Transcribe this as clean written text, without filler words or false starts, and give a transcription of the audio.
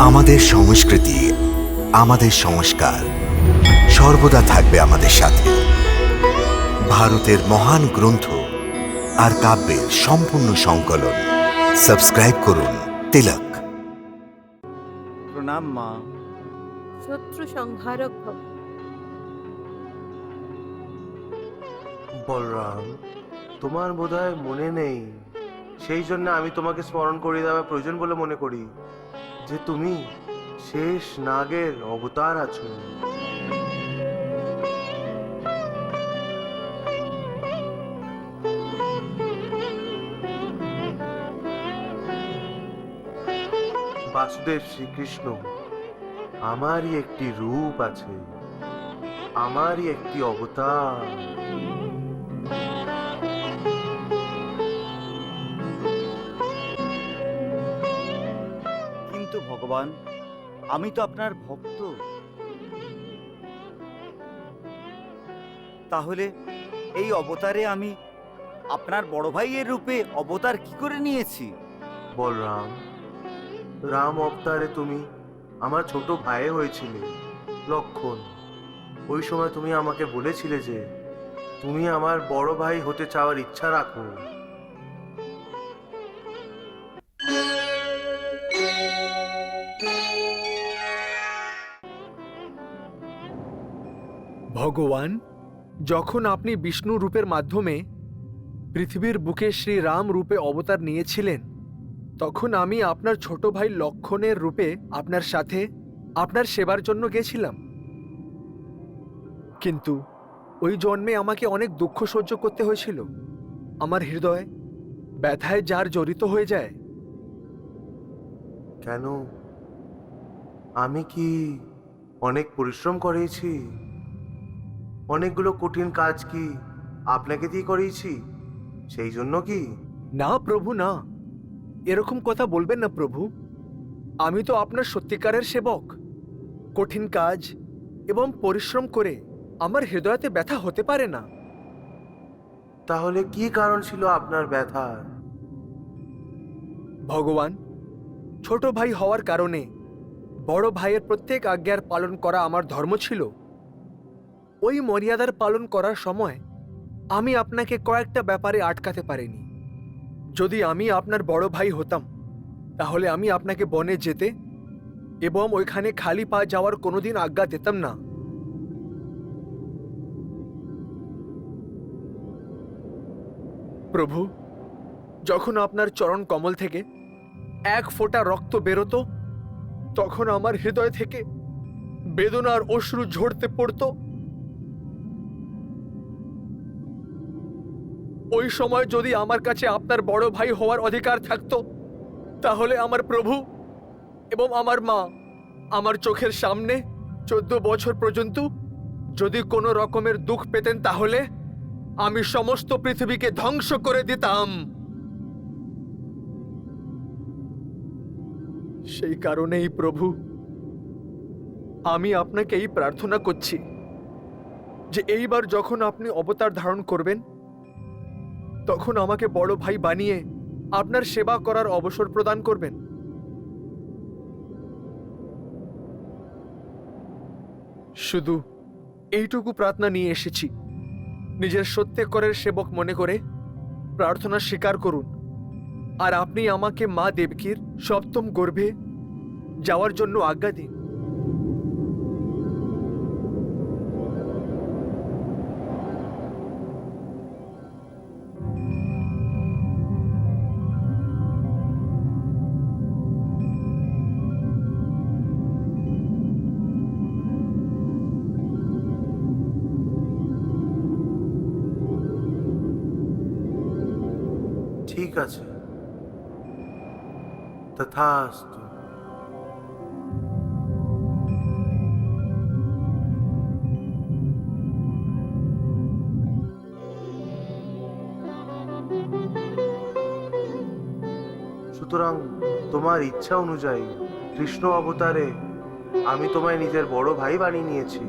আমাদের সংস্কৃতি, আমাদের সংস্কার সর্বদা থাকবে আমাদের সাথে। ভারতের মহান গ্রন্থ আর কাব্যের সম্পূর্ণ সংকলন। সাবস্ক্রাইব করুন তিলক। প্রণাম মা। শত্রু সংহারক ভব। বলরাম, তোমার বোধহয় মনে নেই, সেই জন্য আমি তোমাকে স্মরণ করিয়ে দেওয়া প্রয়োজন বলে মনে করি যে তুমি শেষ নাগের অবতার আছো। বাসুদেব শ্রীকৃষ্ণ, আমারই একটি রূপ আছে, আমারই একটি অবতার। কিন্তু ভগবান, আমি তো আপনার ভক্ত। তাহলে এই অবতারে আমি আপনার বড় ভাইয়ের রূপে অবতার কি করে নিয়েছি? বলরাম, রাম অবতারে তুমি আমার ছোট ভাই হয়েছিলে, লক্ষণ। ওই সময় তুমি আমাকে বলেছিলে যে তুমি আমার বড় ভাই হতে চাওয়ার ইচ্ছা রাখো। ভগবান, যখন আপনি বিষ্ণু রূপের মাধ্যমে পৃথিবীর বুকে শ্রী রাম রূপে অবতার নিয়েছিলেন, তখন আমি আপনার ছোট ভাই লক্ষণের রূপে আপনার সাথে আপনার সেবার জন্য গেছিলাম। কিন্তু ওই জন্মে আমাকে অনেক দুঃখ সহ্য করতে হয়েছিল। আমার হৃদয় ব্যথায় যার জড়িত হয়ে যায়। কেন? আমি কি অনেক পরিশ্রম করিয়েছি? অনেকগুলো কঠিন কাজ কি আপনাকে দিয়ে করিয়েছি? সেই জন্য কি? না প্রভু, না, এরকম কথা বলবেন না প্রভু। আমি তো আপনার সত্যিকারের সেবক। কঠিন কাজ এবং পরিশ্রম করে আমার হৃদয়তে ব্যথা হতে পারে না। তাহলে কি কারণ ছিল আপনার ব্যথার? ভগবান, ছোট ভাই হওয়ার কারণে বড় ভাইয়ের প্রত্যেক আজ্ঞার পালন করা আমার ধর্ম ছিল। ওই মর্যাদার পালন করার সময় আমি আপনাকে কয়েকটা ব্যাপারে আটকাতে পারিনি। যদি আমি আপনার বড় ভাই হতাম, তাহলে আমি আপনাকে বনে যেতে এবং ওইখানে খালি পা যাওয়ার কোনোদিন আজ্ঞা দিতাম না। প্রভু, যখন আপনার চরণ কমল থেকে এক ফোঁটা রক্ত বেরোতো, তখন আমার হৃদয় থেকে বেদনার অশ্রু ঝরতে পড়তো। ওই সময় যদি আমার কাছে আপনার বড় ভাই হওয়ার অধিকার থাকতো, তাহলে আমার প্রভু এবং আমার মা আমার চোখের সামনে 14 বছর পর্যন্ত যদি কোনো রকমের দুঃখ পেতেন, তাহলে আমি সমস্ত পৃথিবীকে ধ্বংস করে দিতাম। সেই কারণেই প্রভু, আমি আপনাকে এই প্রার্থনা করছি যে এইবার যখন আপনি অবতার ধারণ করবেন, তখন আমাকে বড় ভাই বানিয়ে আপনার সেবা করার অবসর প্রদান করবেন। শুধু এইটুকু প্রার্থনা নিয়ে এসেছি। নিজের সত্যিকারের সেবক মনে করে প্রার্থনা স্বীকার করুন, আর আপনি আমাকে মা দেবকীর সপ্তম গর্ভে যাওয়ার জন্য আজ্ঞা দিন। ঠিক আছে, তথাস্তু। সুতরাং তোমার ইচ্ছা অনুযায়ী কৃষ্ণ অবতারে আমি তোমায় নিজের বড় ভাই বানিয়ে নিয়েছি।